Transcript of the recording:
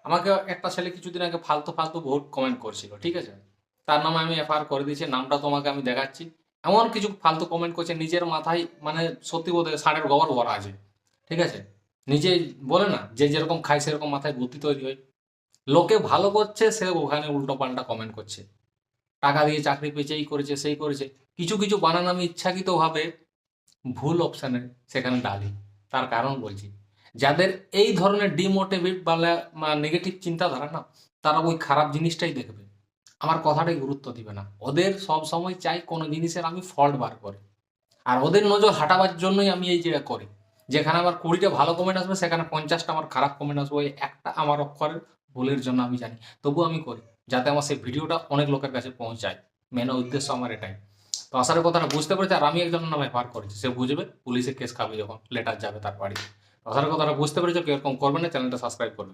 আমাকে একটা ছেলে কিছুদিন আগে ফালতু ফালতু বহুত কমেন্ট করছিল, ঠিক আছে? তার নামে আমি এফআইআর করে দিয়েছি, নামটা তোমাকে আমি দেখাচ্ছি। এমন কিছু ফালতু কমেন্ট করছে, নিজের মাথায় মানে সত্যি বলতে ষাঁড়ের গোবর ভরা আছে, ঠিক আছে? নিজে বলে না, যে যেরকম খায় সেরকম মাথায় বুদ্ধি তৈরি হয়। লোকে ভালো করছে, সে ওখানে উল্টো পাল্টা কমেন্ট করছে। টাকা দিয়ে চাকরি পেয়েছে, এই করেছে সেই করেছে। কিছু কিছু বানান আমি ইচ্ছাকৃতভাবে ভুল অপশানে সেখানে ডালি। তার কারণ বলছি, যাদের এই ধরনের ডিমোটিভেট বা নেগেটিভ চিন্তাধারা না, তারা ওই খারাপ জিনিসটাই দেখবে, আমার কথাটাই গুরুত্ব দিবে না। ওদের সব সময় চাই কোনো জিনিসের আমি ফল্ট বার করি, আর ওদের নজর হাঁটাবার জন্যই আমি এই জায়গা করি। যেখানে আমার 20টা ভালো কমেন্ট আসবে, সেখানে 50টা আমার খারাপ কমেন্ট আসবে, ওই একটা আমার অক্ষরের ভুলের জন্য আমি জানি, তবুও আমি করি, যাতে আমার সেই ভিডিওটা অনেক লোকের কাছে পৌঁছায়। মেন উদ্দেশ্য আমার এটাই। তো আশা করি কথাটা বুঝতে পেরেছে, আর আমি একজনের নামে পার করেছি, সে বুঝবে, পুলিশে কেস খাবে যখন লেটার যাবে তার বাড়িতে। তো আশা করি কথাটা বুঝতে পেরেছো, কেউ এরকম করবে না, চ্যানেলটা সাবস্ক্রাইব করবে।